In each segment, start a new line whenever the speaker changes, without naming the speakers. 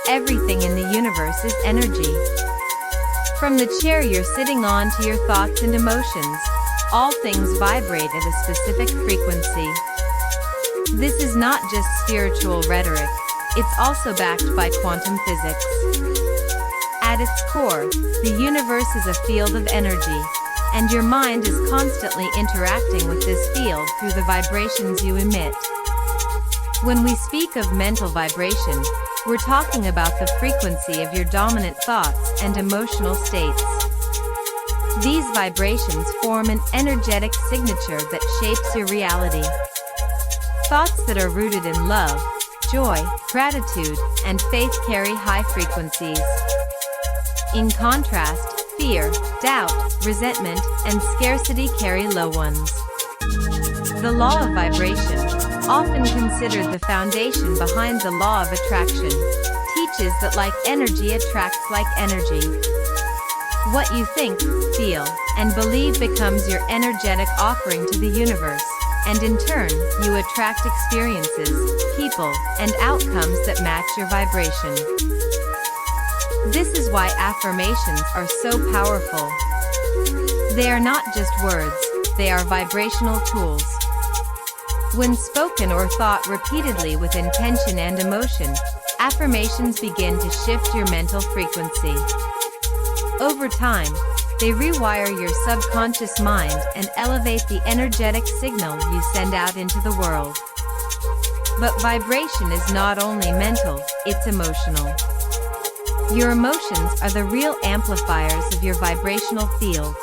everything in the universe is energy. From the chair you're sitting on to your thoughts and emotions, all things vibrate at a specific frequency. This is not just spiritual rhetoric, it's also backed by quantum physics. At its core, the universe is a field of energy, and your mind is constantly interacting with this field through the vibrations you emit. When we speak of mental vibration, we're talking about the frequency of your dominant thoughts and emotional states. These vibrations form an energetic signature that shapes your reality. Thoughts that are rooted in love, joy, gratitude, and faith carry high frequencies. In contrast, fear, doubt, resentment, and scarcity carry low ones. The law of vibration, often considered the foundation behind the law of attraction, teaches that like energy attracts like energy. What you think, feel, and believe becomes your energetic offering to the universe, and in turn, you attract experiences, people, and outcomes that match your vibration. This is why affirmations are so powerful. They are not just words, they are vibrational tools. When spoken or thought repeatedly with intention and emotion, affirmations begin to shift your mental frequency. Over time, they rewire your subconscious mind and elevate the energetic signal you send out into the world. But vibration is not only mental, it's emotional. Your emotions are the real amplifiers of your vibrational field.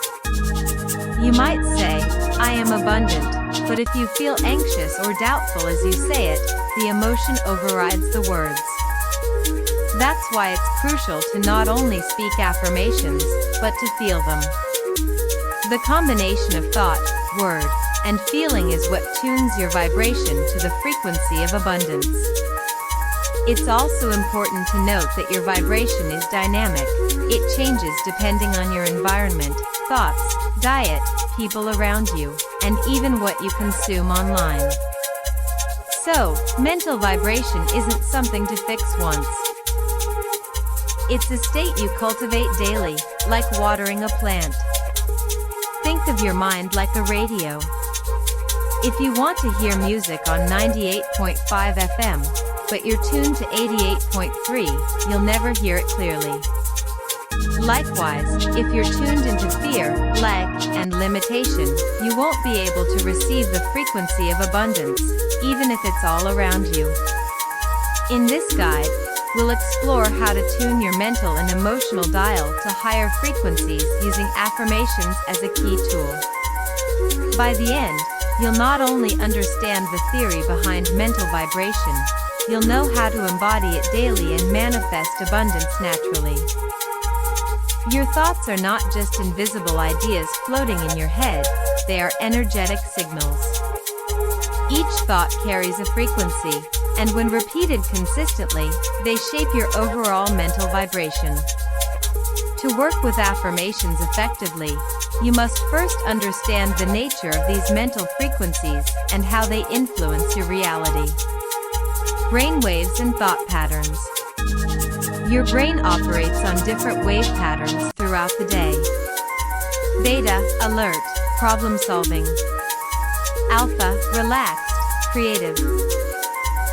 You might say, "I am abundant," but if you feel anxious or doubtful as you say it, the emotion overrides the words. That's why it's crucial to not only speak affirmations, but to feel them. The combination of thought, word, and feeling is what tunes your vibration to the frequency of abundance. It's also important to note that your vibration is dynamic. It changes depending on your environment, thoughts, diet, people around you, and even what you consume online. So, mental vibration isn't something to fix once. It's a state you cultivate daily, like watering a plant. Think of your mind like a radio. If you want to hear music on 98.5 FM, but you're tuned to 88.3, you'll never hear it clearly. Likewise, if you're tuned into fear, lack, and limitation, you won't be able to receive the frequency of abundance, even if it's all around you. In this guide, we'll explore how to tune your mental and emotional dial to higher frequencies using affirmations as a key tool. By the end, you'll not only understand the theory behind mental vibration, you'll know how to embody it daily and manifest abundance naturally. Your thoughts are not just invisible ideas floating in your head, they are energetic signals. Each thought carries a frequency, and when repeated consistently, they shape your overall mental vibration. To work with affirmations effectively, you must first understand the nature of these mental frequencies and how they influence your reality. Brainwaves and thought patterns. Your brain operates on different wave patterns throughout the day. Beta, alert, problem solving. Alpha, relaxed, creative.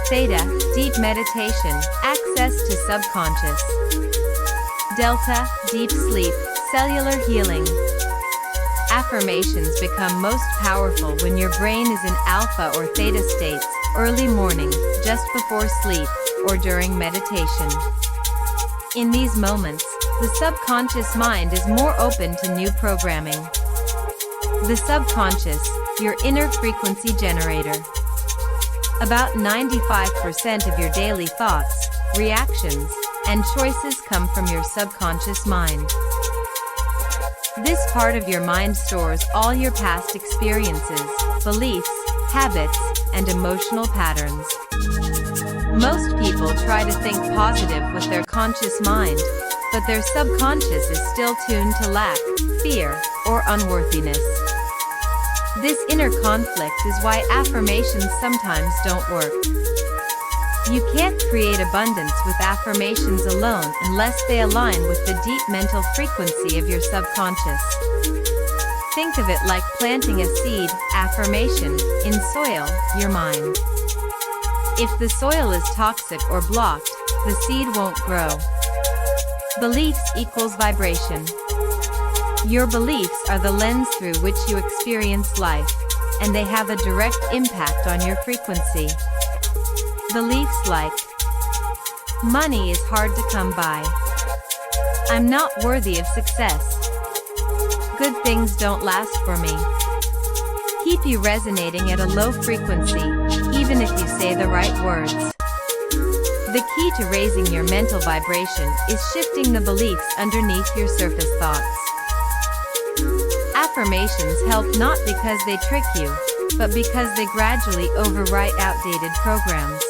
Theta, deep meditation, access to subconscious. Delta, deep sleep, cellular healing. Affirmations become most powerful when your brain is in alpha or theta states, early morning, just before sleep, or during meditation. In these moments, the subconscious mind is more open to new programming. The subconscious, your inner frequency generator. About 95% of your daily thoughts, reactions, and choices come from your subconscious mind. This part of your mind stores all your past experiences, beliefs, habits, and emotional patterns. Most people try to think positive with their conscious mind, but their subconscious is still tuned to lack, fear, or unworthiness. This inner conflict is why affirmations sometimes don't work. You can't create abundance with affirmations alone unless they align with the deep mental frequency of your subconscious. Think of it like planting a seed, affirmation, in soil, your mind. If the soil is toxic or blocked, the seed won't grow. Beliefs equals vibration. Your beliefs are the lens through which you experience life, and they have a direct impact on your frequency. Beliefs like, money is hard to come by. I'm not worthy of success. Good things don't last for me. Keep you resonating at a low frequency, even if you say the right words. The key to raising your mental vibration is shifting the beliefs underneath your surface thoughts. Affirmations help not because they trick you, but because they gradually overwrite outdated programs.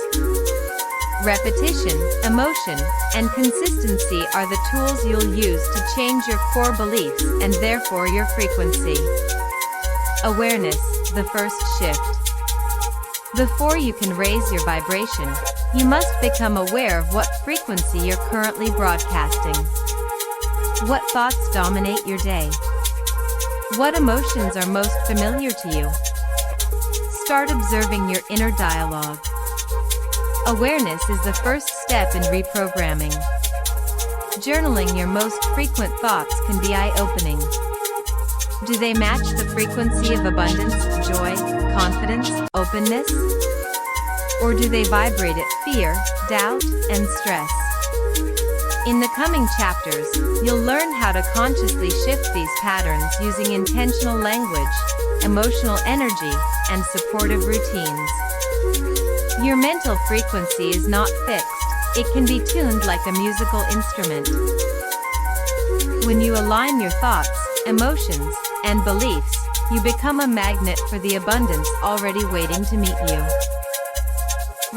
Repetition, emotion, and consistency are the tools you'll use to change your core beliefs and therefore your frequency. Awareness, the first shift. Before you can raise your vibration, you must become aware of what frequency you're currently broadcasting. What thoughts dominate your day? What emotions are most familiar to you? Start observing your inner dialogue. Awareness is the first step in reprogramming. Journaling your most frequent thoughts can be eye-opening. Do they match the frequency of abundance, joy, confidence, openness? Or do they vibrate at fear, doubt, and stress? In the coming chapters, you'll learn how to consciously shift these patterns using intentional language, emotional energy, and supportive routines. Your mental frequency is not fixed, it can be tuned like a musical instrument. When you align your thoughts, emotions, and beliefs, you become a magnet for the abundance already waiting to meet you.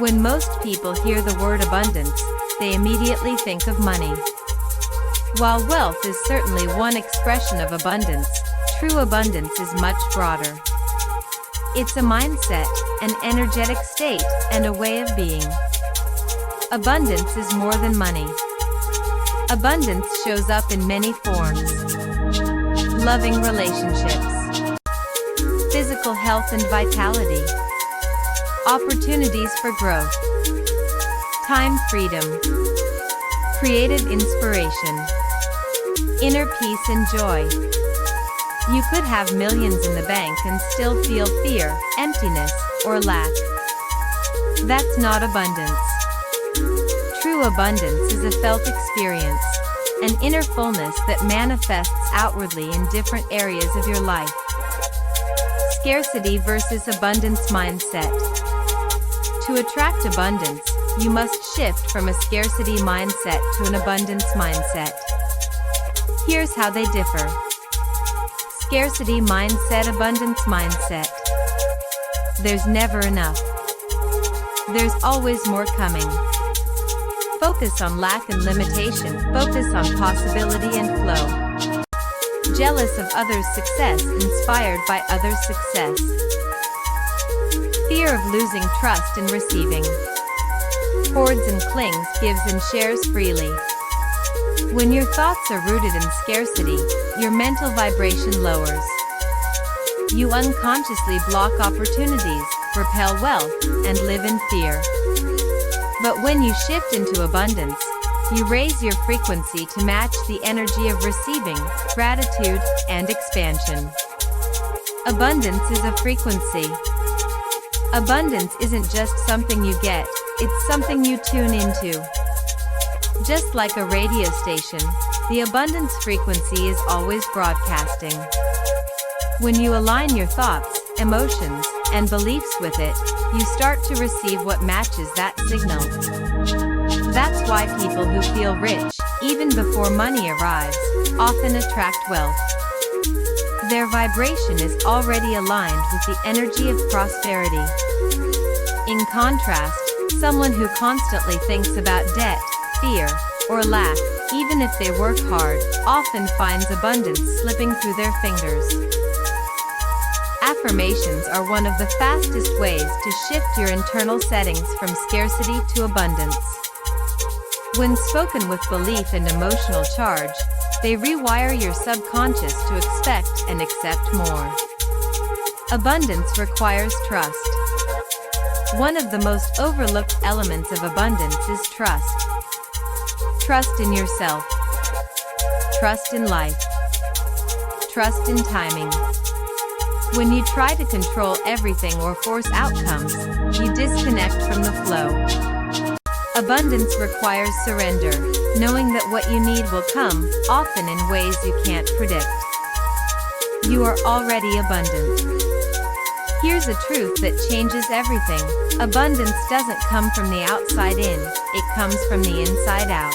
When most people hear the word abundance, they immediately think of money. While wealth is certainly one expression of abundance, true abundance is much broader. It's a mindset, an energetic state, and a way of being. Abundance is more than money. Abundance shows up in many forms. Loving relationships, physical health and vitality, opportunities for growth, time freedom, creative inspiration, inner peace and joy. You could have millions in the bank and still feel fear, emptiness, or lack. That's not abundance. True abundance is a felt experience, an inner fullness that manifests outwardly in different areas of your life. Scarcity versus abundance mindset. To attract abundance, you must shift from a scarcity mindset to an abundance mindset. Here's how they differ. Scarcity mindset, abundance mindset. There's never enough. There's always more coming. Focus on lack and limitation, focus on possibility and flow. Jealous of others' success, inspired by others' success. Fear of losing trust in receiving. Hoards and clings, gives and shares freely. When your thoughts are rooted in scarcity, your mental vibration lowers. You unconsciously block opportunities, repel wealth, and live in fear. But when you shift into abundance, you raise your frequency to match the energy of receiving, gratitude, and expansion. Abundance is a frequency. Abundance isn't just something you get, it's something you tune into. Just like a radio station, the abundance frequency is always broadcasting. When you align your thoughts, emotions, and beliefs with it, you start to receive what matches that signal. That's why people who feel rich, even before money arrives, often attract wealth. Their vibration is already aligned with the energy of prosperity. In contrast, someone who constantly thinks about debt, fear, or lack, even if they work hard, often finds abundance slipping through their fingers. Affirmations are one of the fastest ways to shift your internal settings from scarcity to abundance. When spoken with belief and emotional charge, they rewire your subconscious to expect and accept more. Abundance requires trust. One of the most overlooked elements of abundance is trust. Trust in yourself. Trust in life. Trust in timing. When you try to control everything or force outcomes, you disconnect from the flow. Abundance requires surrender, knowing that what you need will come, often in ways you can't predict. You are already abundant. Here's a truth that changes everything. Abundance doesn't come from the outside in, it comes from the inside out.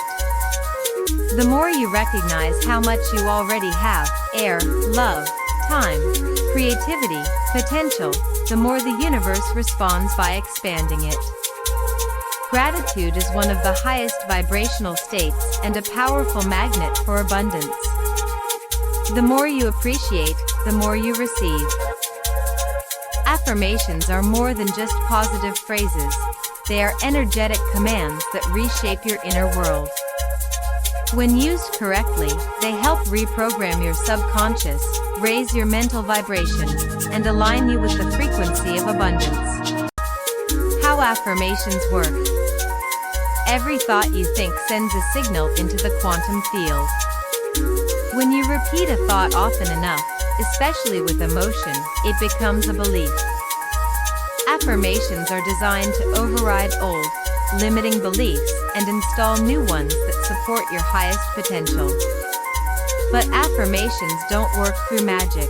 The more you recognize how much you already have, air, love, time, creativity, potential, the more the universe responds by expanding it. Gratitude is one of the highest vibrational states and a powerful magnet for abundance. The more you appreciate, the more you receive. Affirmations are more than just positive phrases. They are energetic commands that reshape your inner world. When used correctly, they help reprogram your subconscious, raise your mental vibration, and align you with the frequency of abundance. How affirmations work. Every thought you think sends a signal into the quantum field. When you repeat a thought often enough, especially with emotion, it becomes a belief. Affirmations are designed to override old, limiting beliefs and install new ones that support your highest potential. But affirmations don't work through magic.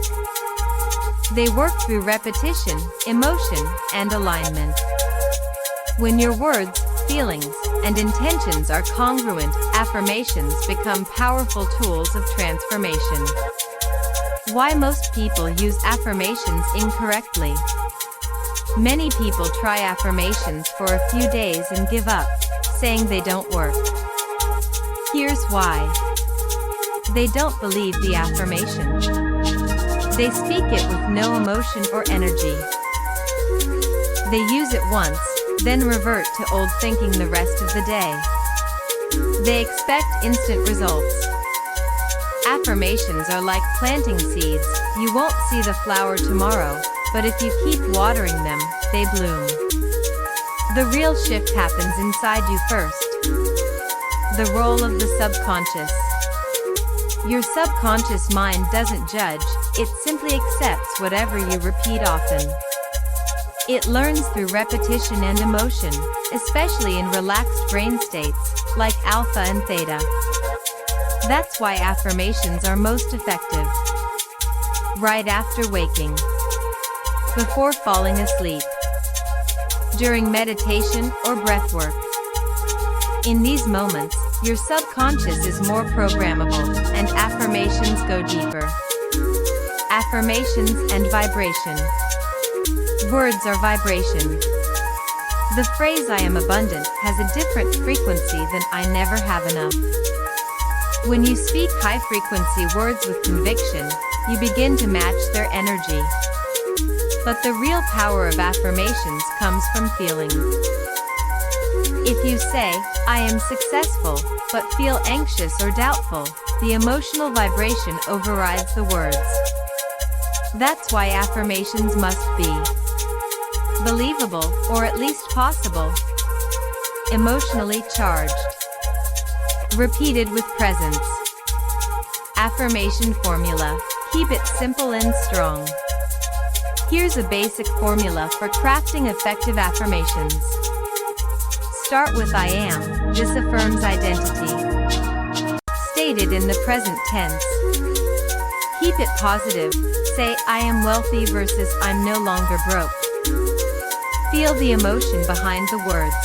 They work through repetition, emotion, and alignment. When your words, feelings, and intentions are congruent, affirmations become powerful tools of transformation. Why most people use affirmations incorrectly. Many people try affirmations for a few days and give up, saying they don't work. Here's why. They don't believe the affirmation. They speak it with no emotion or energy. They use it once, then revert to old thinking the rest of the day. They expect instant results. Affirmations are like planting seeds. You won't see the flower tomorrow, but if you keep watering them, they bloom. The real shift happens inside you first. The role of the subconscious. Your subconscious mind doesn't judge, it simply accepts whatever you repeat often. It learns through repetition and emotion, especially in relaxed brain states, like alpha and theta. That's why affirmations are most effective. Right after waking. Before falling asleep. During meditation or breathwork. In these moments, your subconscious is more programmable, and affirmations go deeper. Affirmations and vibration. Words are vibration. The phrase "I am abundant" has a different frequency than "I never have enough." When you speak high-frequency words with conviction, you begin to match their energy. But the real power of affirmations comes from feeling. If you say, "I am successful," but feel anxious or doubtful, the emotional vibration overrides the words. That's why affirmations must be believable, or at least possible. Emotionally charged. Repeated with presence. Affirmation formula. Keep it simple and strong. Here's a basic formula for crafting effective affirmations. Start with "I am." This affirms identity. Stated in the present tense. Keep it positive. Say "I am wealthy" versus "I'm no longer broke." Feel the emotion behind the words.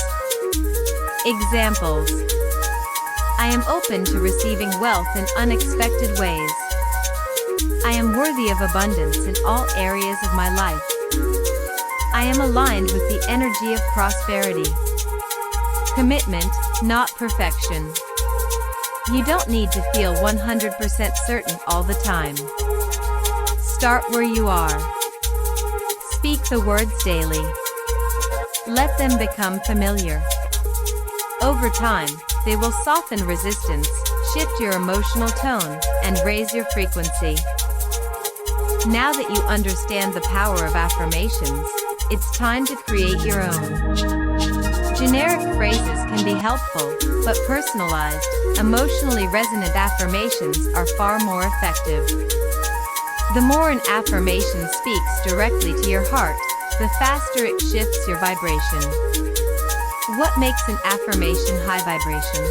Examples. I am open to receiving wealth in unexpected ways. I am worthy of abundance in all areas of my life. I am aligned with the energy of prosperity. Commitment, not perfection. You don't need to feel 100% certain all the time. Start where you are. Speak the words daily. Let them become familiar. Over time, they will soften resistance, shift your emotional tone, and raise your frequency. Now that you understand the power of affirmations, it's time to create your own. Generic phrases can be helpful, but personalized, emotionally resonant affirmations are far more effective. The more an affirmation speaks directly to your heart, the faster it shifts your vibration. What makes an affirmation high vibration?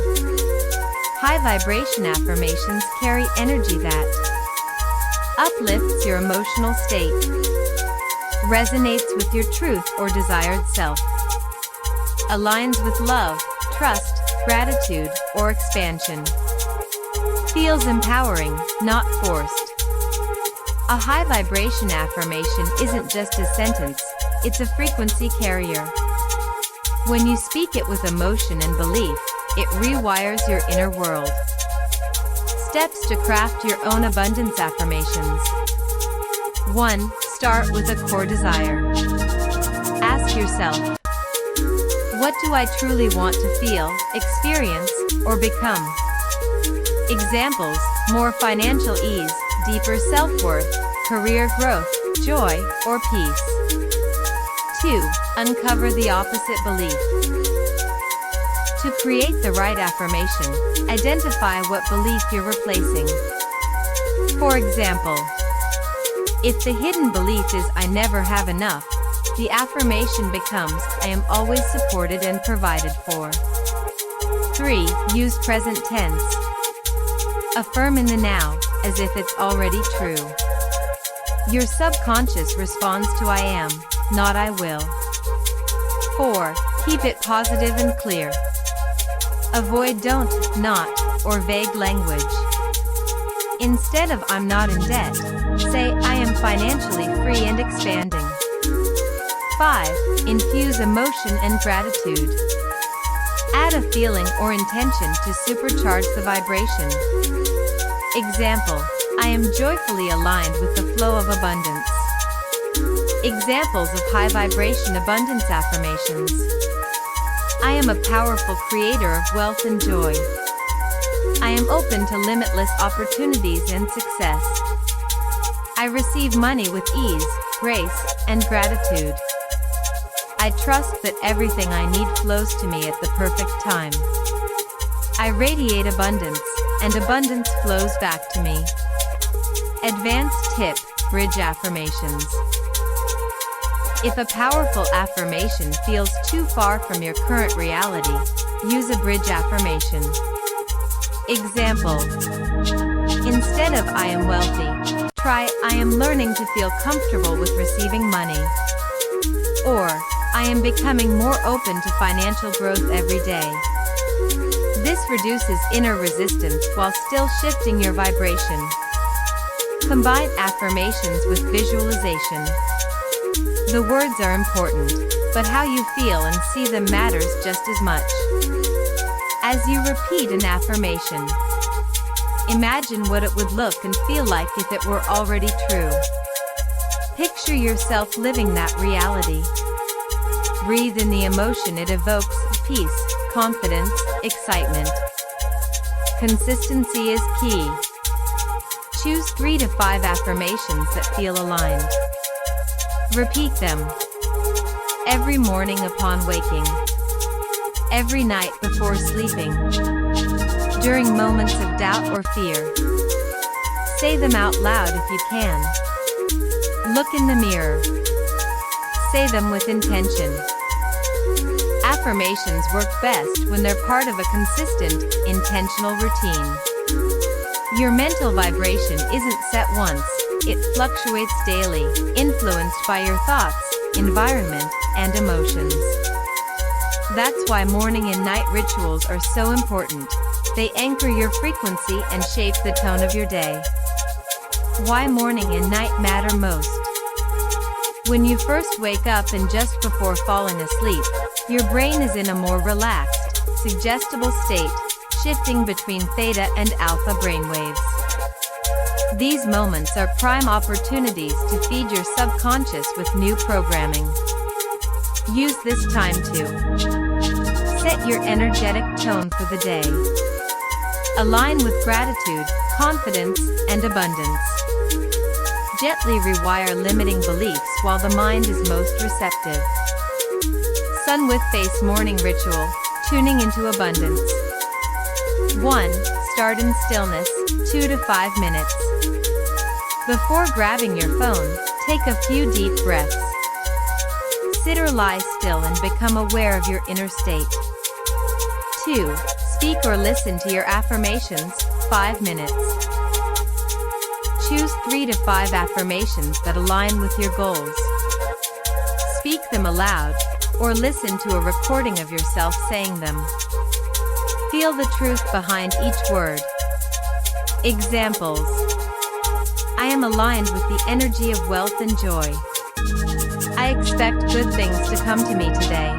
High vibration affirmations carry energy that uplifts your emotional state, resonates with your truth or desired self, aligns with love, trust, gratitude, or expansion, feels empowering, not forced. A high vibration affirmation isn't just a sentence, it's a frequency carrier. When you speak it with emotion and belief, it rewires your inner world. Steps to craft your own abundance affirmations. 1. Start with a core desire. Ask yourself, what do I truly want to feel, experience, or become? Examples: more financial ease, deeper self-worth, career growth, joy, or peace. 2. Uncover the opposite belief. To create the right affirmation, identify what belief you're replacing. For example, if the hidden belief is "I never have enough," the affirmation becomes "I am always supported and provided for." 3. Use present tense. Affirm in the now, as if it's already true. Your subconscious responds to "I am," not "I will." 4. Keep it positive and clear. Avoid "don't," "not," or vague language. Instead of "I'm not in debt," say "I am financially free and expanding." 5. Infuse emotion and gratitude. Add a feeling or intention to supercharge the vibration. Example: I am joyfully aligned with the flow of abundance. Examples of high vibration abundance affirmations. I am a powerful creator of wealth and joy. I am open to limitless opportunities and success. I receive money with ease, grace, and gratitude. I trust that everything I need flows to me at the perfect time. I radiate abundance, and abundance flows back to me. Advanced tip: bridge affirmations. If a powerful affirmation feels too far from your current reality, use a bridge affirmation. Example: instead of "I am wealthy," try "I am learning to feel comfortable with receiving money." Or, "I am becoming more open to financial growth every day." This reduces inner resistance while still shifting your vibration. Combine affirmations with visualization. The words are important, but how you feel and see them matters just as much. As you repeat an affirmation, imagine what it would look and feel like if it were already true. Picture yourself living that reality. Breathe in the emotion it evokes: peace, confidence, excitement. Consistency is key. Choose 3 to 5 affirmations that feel aligned. Repeat them every morning upon waking, every night before sleeping, during moments of doubt or fear. Say them out loud if you can. Look in the mirror. Say them with intention. Affirmations work best when they're part of a consistent, intentional routine. Your mental vibration isn't set once, it fluctuates daily, influenced by your thoughts, environment, and emotions. That's why morning and night rituals are so important. They anchor your frequency and shape the tone of your day. Why morning and night matter most. When you first wake up and just before falling asleep, your brain is in a more relaxed, suggestible state, shifting between theta and alpha brainwaves. These moments are prime opportunities to feed your subconscious with new programming. Use this time to set your energetic tone for the day. Align with gratitude, confidence, and abundance. Gently rewire limiting beliefs while the mind is most receptive. Sun with face morning ritual, tuning into abundance. 1. Start in stillness, 2 to 5 minutes. Before grabbing your phone, take a few deep breaths. Sit or lie still and become aware of your inner state. 2. Speak or listen to your affirmations, 5 minutes. Choose 3 to 5 affirmations that align with your goals. Speak them aloud, or listen to a recording of yourself saying them. Feel the truth behind each word. Examples: I am aligned with the energy of wealth and joy. I expect good things to come to me today.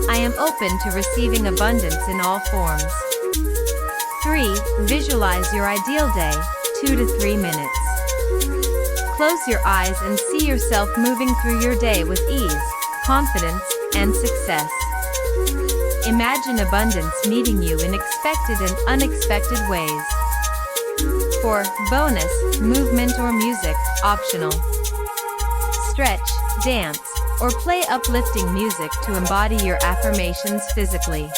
I am open to receiving abundance in all forms. 3. Visualize your ideal day, 2 to 3 minutes. Close your eyes and see yourself moving through your day with ease, confidence, and success. Imagine abundance meeting you in expected and unexpected ways. 4. Bonus, movement or music, optional. Stretch, dance, or play uplifting music to embody your affirmations physically.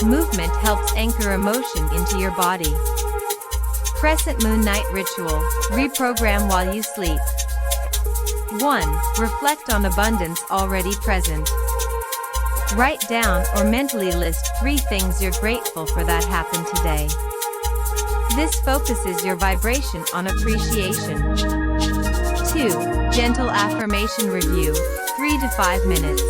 Movement helps anchor emotion into your body. Crescent moon night ritual, reprogram while you sleep. 1. Reflect on abundance already present. Write down or mentally list 3 things you're grateful for that happened today. This focuses your vibration on appreciation. 2. Gentle affirmation review, 3 to 5 minutes.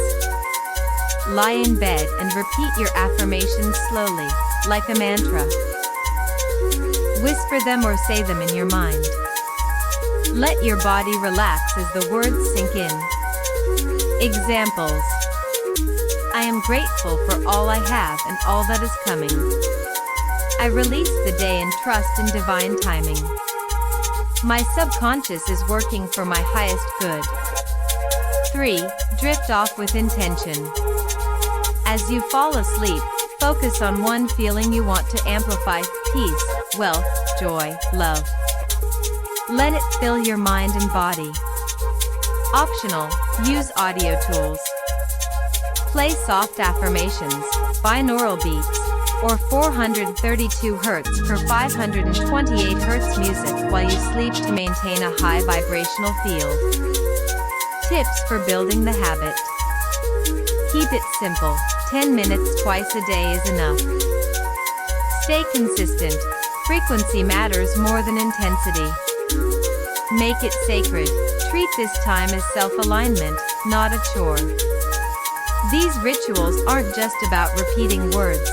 Lie in bed and repeat your affirmations slowly, like a mantra. Whisper them or say them in your mind. Let your body relax as the words sink in. Examples: I am grateful for all I have and all that is coming. I release the day and trust in divine timing. My subconscious is working for my highest good. 3. Drift off with intention. As you fall asleep, focus on one feeling you want to amplify: peace, wealth, joy, love. Let it fill your mind and body. Optional, use audio tools. Play soft affirmations, binaural beats, or 432 Hz per 528 Hz music while you sleep to maintain a high vibrational field. Tips for building the habit. Keep it simple, 10 minutes twice a day is enough. Stay consistent, frequency matters more than intensity. Make it sacred, treat this time as self-alignment, not a chore. These rituals aren't just about repeating words.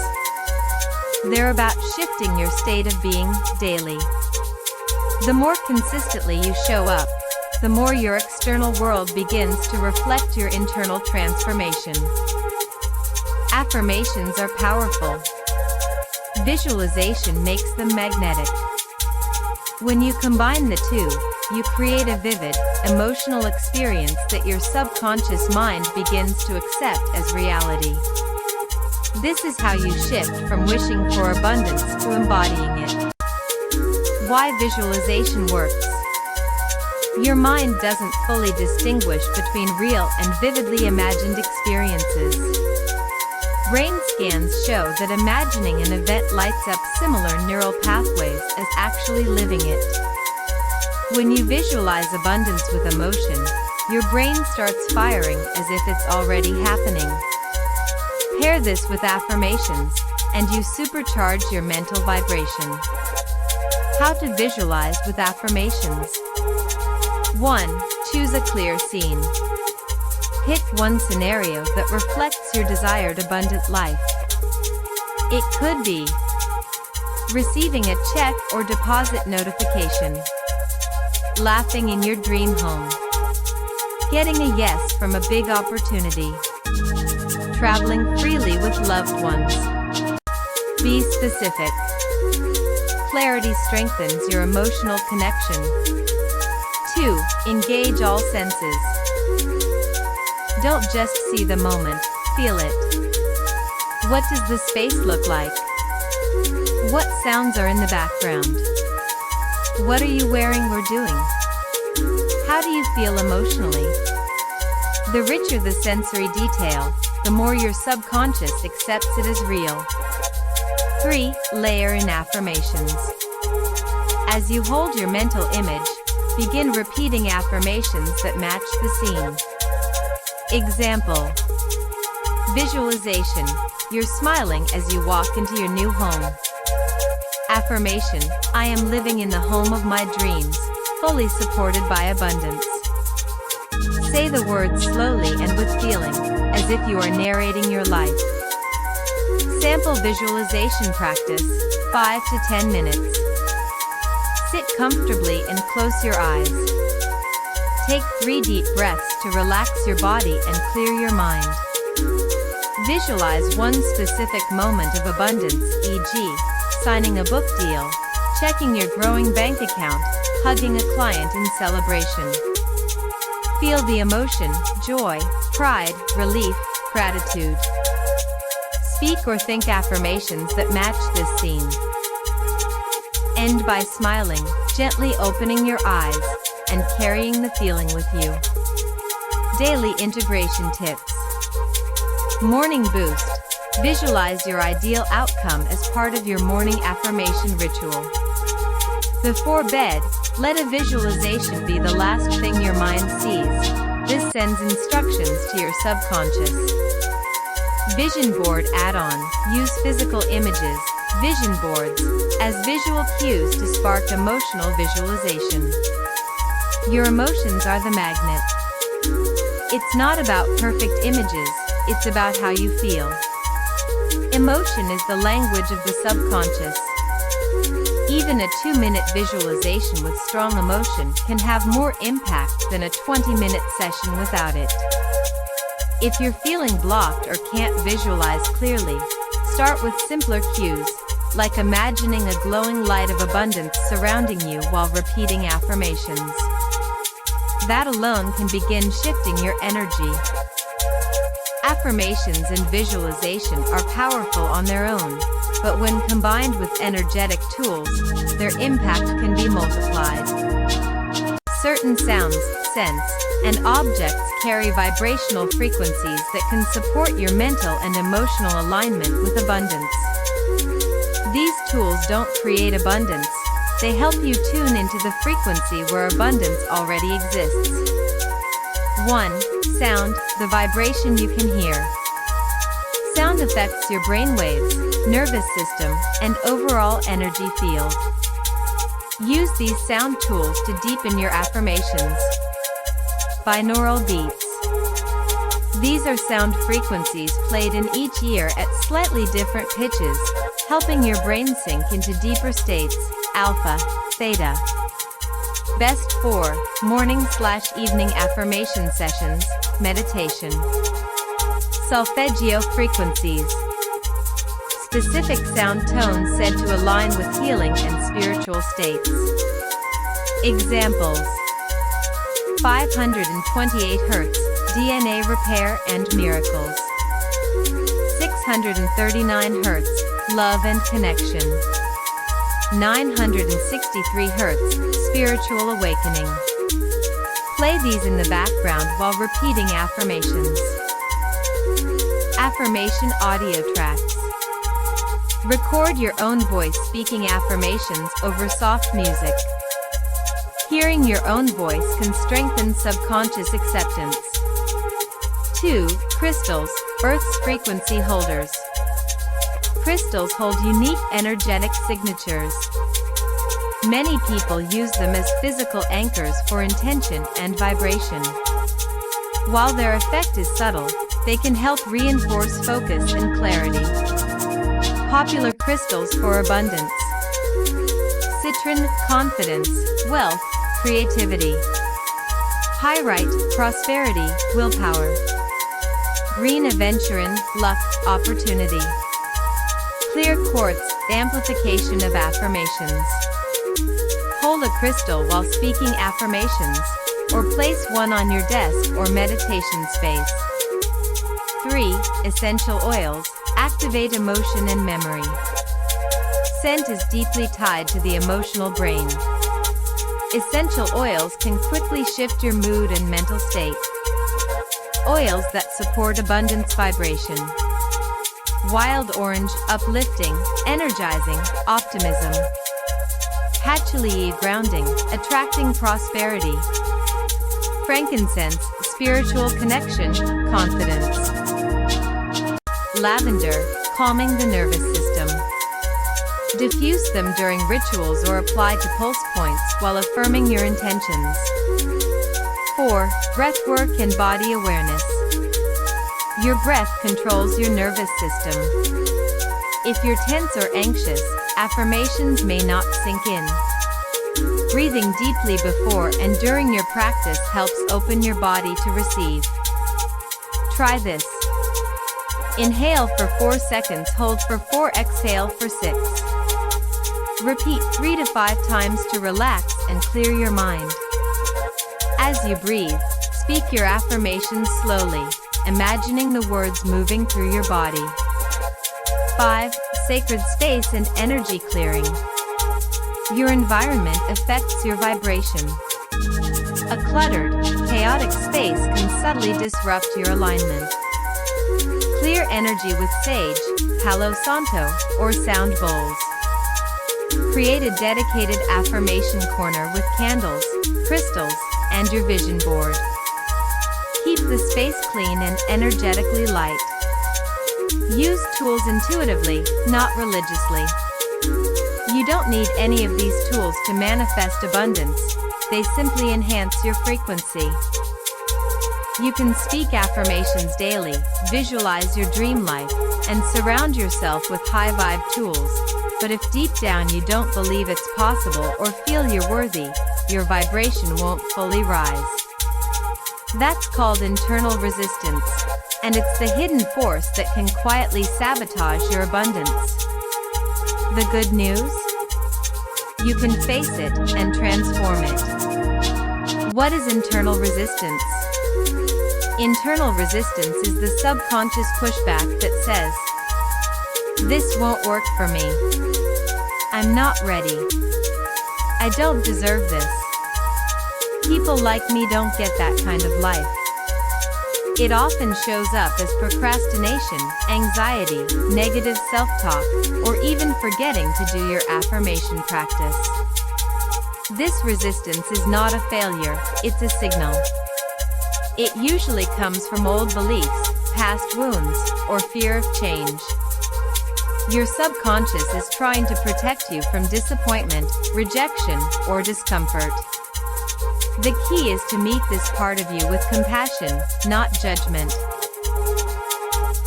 They're about shifting your state of being, daily. The more consistently you show up, the more your external world begins to reflect your internal transformation. Affirmations are powerful. Visualization makes them magnetic. When you combine the two, you create a vivid, emotional experience that your subconscious mind begins to accept as reality. This is how you shift from wishing for abundance to embodying it. Why visualization works. Your mind doesn't fully distinguish between real and vividly imagined experiences. Brain scans show that imagining an event lights up similar neural pathways as actually living it. When you visualize abundance with emotion, your brain starts firing as if it's already happening. Pair this with affirmations, and you supercharge your mental vibration. How to visualize with affirmations. 1. Choose a clear scene. Pick one scenario that reflects your desired abundant life. It could be receiving a check or deposit notification, laughing in your dream home, getting a yes from a big opportunity, traveling freely with loved ones. Be specific. Clarity strengthens your emotional connection. 2. Engage all senses. Don't just see the moment, feel it. What does the space look like? What sounds are in the background? What are you wearing or doing? How do you feel emotionally? The richer the sensory detail, the more your subconscious accepts it as real. 3. Layer in affirmations. As you hold your mental image, begin repeating affirmations that match the scene. Example. Visualization. You're smiling as you walk into your new home. Affirmation. I am living in the home of my dreams, fully supported by abundance. Say the words slowly and with feeling, as if you are narrating your life. Sample visualization practice, 5 to 10 minutes. Sit comfortably and close your eyes. Take 3 deep breaths to relax your body and clear your mind. Visualize one specific moment of abundance, e.g., signing a book deal, checking your growing bank account, hugging a client in celebration. Feel the emotion, joy, pride, relief, gratitude. Speak or think affirmations that match this scene. End by smiling, gently opening your eyes, and carrying the feeling with you. Daily integration tips. Morning boost. Visualize your ideal outcome as part of your morning affirmation ritual. Before bed, let a visualization be the last thing your mind sees. This sends instructions to your subconscious. Vision board add-on. Use physical images, vision boards, as visual cues to spark emotional visualization. Your emotions are the magnet. It's not about perfect images, it's about how you feel. Emotion is the language of the subconscious. Even a 2-minute visualization with strong emotion can have more impact than a 20-minute session without it. If you're feeling blocked or can't visualize clearly, start with simpler cues, like imagining a glowing light of abundance surrounding you while repeating affirmations. That alone can begin shifting your energy. Affirmations and visualization are powerful on their own, but when combined with energetic tools, their impact can be multiplied. Certain sounds, scents, and objects carry vibrational frequencies that can support your mental and emotional alignment with abundance. These tools don't create abundance, they help you tune into the frequency where abundance already exists. 1. Sound, the vibration you can hear. Sound affects your brainwaves, nervous system, and overall energy field. Use these sound tools to deepen your affirmations. Binaural beats. These are sound frequencies played in each ear at slightly different pitches, helping your brain sink into deeper states, alpha, theta. Best for morning/evening affirmation sessions, meditation. Solfeggio frequencies. Specific sound tones said to align with healing and spiritual states. Examples. 528 Hz, DNA repair and miracles. 639 Hz, love and connection. 963 Hz, spiritual awakening. Play these in the background while repeating affirmations. Affirmation audio tracks. Record your own voice speaking affirmations over soft music. Hearing your own voice can strengthen subconscious acceptance. 2. Crystals, Earth's frequency holders. Crystals hold unique energetic signatures. Many people use them as physical anchors for intention and vibration. While their effect is subtle, they can help reinforce focus and clarity. Popular crystals for abundance. Citron, confidence, wealth, creativity. Pyrite, prosperity, willpower. Green aventurine, luck, opportunity. Clear quartz, the amplification of affirmations. Hold a crystal while speaking affirmations, or place one on your desk or meditation space. 3. Essential oils, activate emotion and memory. Scent is deeply tied to the emotional brain. Essential oils can quickly shift your mood and mental state. Oils that support abundance vibration. Wild orange, uplifting, energizing, optimism. Patchouli, grounding, attracting prosperity. Frankincense, spiritual connection, confidence. Lavender, calming the nervous system. Diffuse them during rituals or apply to pulse points while affirming your intentions. 4. Breathwork and body awareness. Your breath controls your nervous system. If you're tense or anxious, affirmations may not sink in. Breathing deeply before and during your practice helps open your body to receive. Try this. Inhale for 4 seconds, hold for 4, exhale for 6. Repeat 3 to 5 times to relax and clear your mind. As you breathe, speak your affirmations slowly, imagining the words moving through your body. 5. Sacred space and energy clearing. Your environment affects your vibration. A cluttered, chaotic space can subtly disrupt your alignment. Clear energy with sage, Palo Santo, or sound bowls. Create a dedicated affirmation corner with candles, crystals, and your vision board. Keep the space clean and energetically light. Use tools intuitively, not religiously. You don't need any of these tools to manifest abundance. They simply enhance your frequency. You can speak affirmations daily, visualize your dream life, and surround yourself with high-vibe tools. But if deep down you don't believe it's possible or feel you're worthy, your vibration won't fully rise. That's called internal resistance, and it's the hidden force that can quietly sabotage your abundance. The good news? You can face it and transform it. What is internal resistance? Internal resistance is the subconscious pushback that says, "This won't work for me. I'm not ready. I don't deserve this. People like me don't get that kind of life." It often shows up as procrastination, anxiety, negative self-talk, or even forgetting to do your affirmation practice. This resistance is not a failure, it's a signal. It usually comes from old beliefs, past wounds, or fear of change. Your subconscious is trying to protect you from disappointment, rejection, or discomfort. The key is to meet this part of you with compassion, not judgment.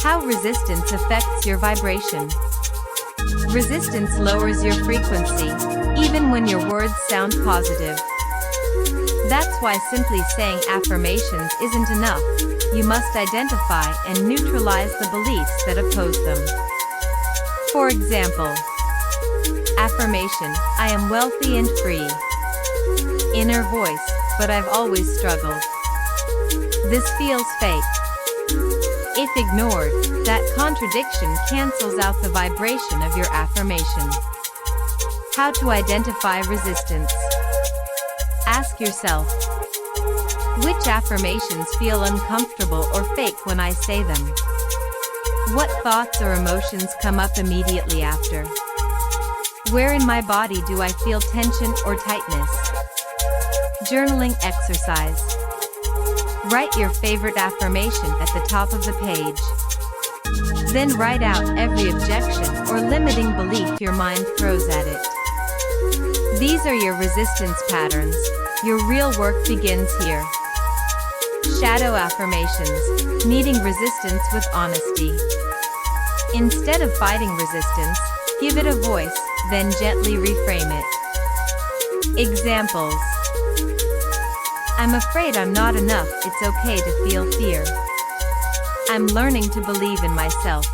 How resistance affects your vibration. Resistance lowers your frequency, even when your words sound positive. That's why simply saying affirmations isn't enough. You must identify and neutralize the beliefs that oppose them. For example, affirmation, "I am wealthy and free." Inner voice, "But I've always struggled. This feels fake." If ignored, that contradiction cancels out the vibration of your affirmation. How to identify resistance. Ask yourself, which affirmations feel uncomfortable or fake when I say them? What thoughts or emotions come up immediately after? Where in my body do I feel tension or tightness? Journaling exercise. Write your favorite affirmation at the top of the page. Then write out every objection or limiting belief your mind throws at it. These are your resistance patterns. Your real work begins here. Shadow affirmations, meeting resistance with honesty. Instead of fighting resistance, give it a voice, then gently reframe it. Examples. I'm afraid I'm not enough, it's okay to feel fear. I'm learning to believe in myself.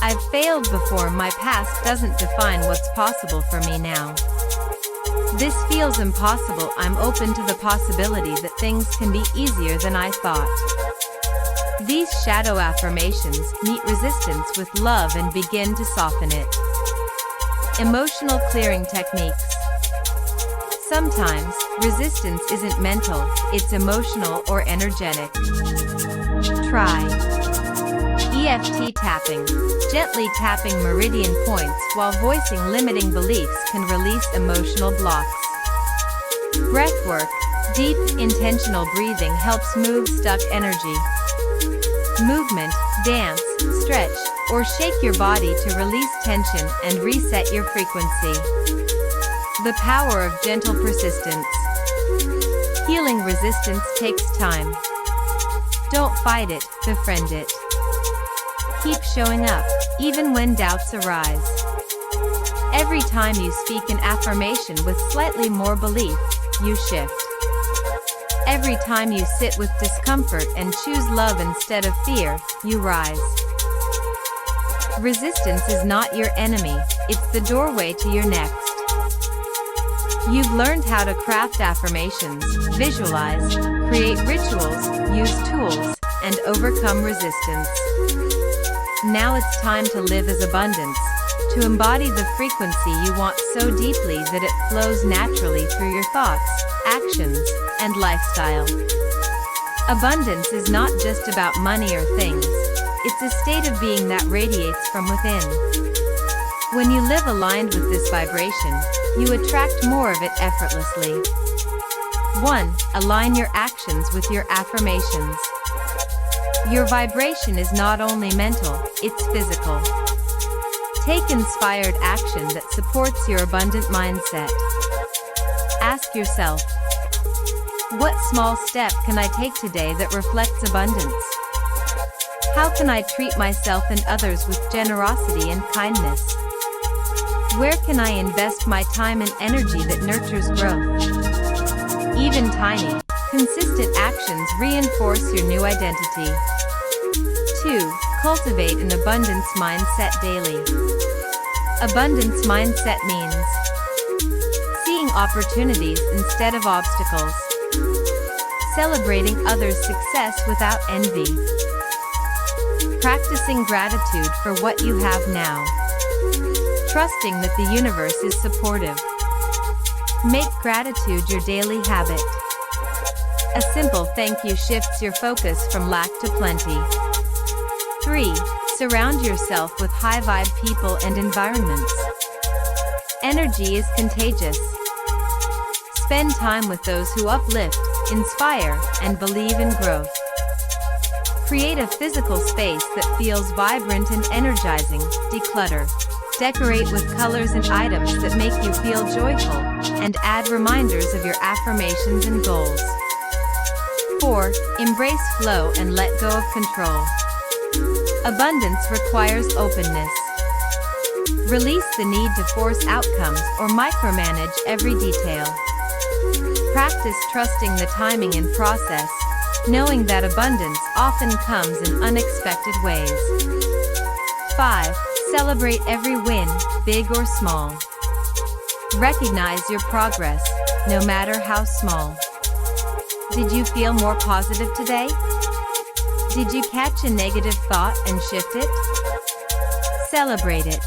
I've failed before. My past doesn't define what's possible for me now. This feels impossible. I'm open to the possibility that things can be easier than I thought. These shadow affirmations meet resistance with love and begin to soften it. Emotional clearing techniques. Sometimes, resistance isn't mental, it's emotional or energetic. Try EFT tapping. Gently tapping meridian points while voicing limiting beliefs can release emotional blocks. Breathwork. Deep, intentional breathing helps move stuck energy. Movement, dance, stretch, or shake your body to release tension and reset your frequency. The power of gentle persistence. Healing resistance takes time. Don't fight it, befriend it. Keep showing up, even when doubts arise. Every time you speak an affirmation with slightly more belief, you shift. Every time you sit with discomfort and choose love instead of fear, you rise. Resistance is not your enemy, it's the doorway to your next. You've learned how to craft affirmations, visualize, create rituals, use tools, and overcome resistance. Now it's time to live as abundance, to embody the frequency you want so deeply that it flows naturally through your thoughts, actions, and lifestyle. Abundance is not just about money or things, it's a state of being that radiates from within. When you live aligned with this vibration, you attract more of it effortlessly. 1. Align your actions with your affirmations. Your vibration is not only mental, it's physical. Take inspired action that supports your abundant mindset. Ask yourself, what small step can I take today that reflects abundance? How can I treat myself and others with generosity and kindness? Where can I invest my time and energy that nurtures growth? Even tiny, consistent actions reinforce your new identity. 2. Cultivate an abundance mindset daily. Abundance mindset means seeing opportunities instead of obstacles. Celebrating others' success without envy. Practicing gratitude for what you have now. Trusting that the universe is supportive. Make gratitude your daily habit. A simple thank you shifts your focus from lack to plenty. 3. Surround yourself with high-vibe people and environments. Energy is contagious. Spend time with those who uplift, inspire, and believe in growth. Create a physical space that feels vibrant and energizing. Declutter. Decorate with colors and items that make you feel joyful, and add reminders of your affirmations and goals. 4. Embrace flow and let go of control. Abundance requires openness. Release the need to force outcomes or micromanage every detail. Practice trusting the timing and process, knowing that abundance often comes in unexpected ways. 5. Celebrate every win, big or small. Recognize your progress, no matter how small. Did you feel more positive today? Did you catch a negative thought and shift it? Celebrate it.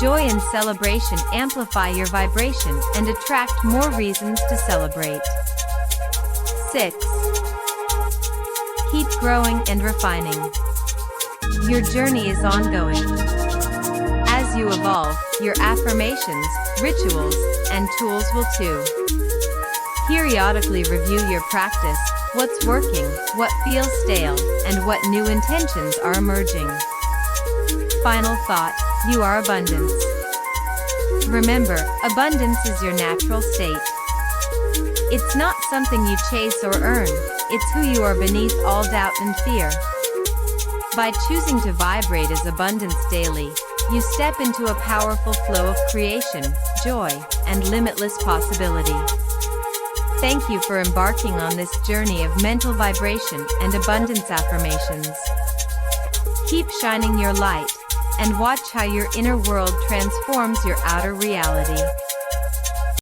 Joy and celebration amplify your vibration and attract more reasons to celebrate. 6. Keep growing and refining. Your journey is ongoing. As you evolve, your affirmations, rituals, and tools will too. Periodically review your practice, what's working, what feels stale, and what new intentions are emerging. Final thought, you are abundance. Remember, abundance is your natural state. It's not something you chase or earn, it's who you are beneath all doubt and fear. By choosing to vibrate as abundance daily, you step into a powerful flow of creation, joy, and limitless possibility. Thank you for embarking on this journey of mental vibration and abundance affirmations. Keep shining your light, and watch how your inner world transforms your outer reality.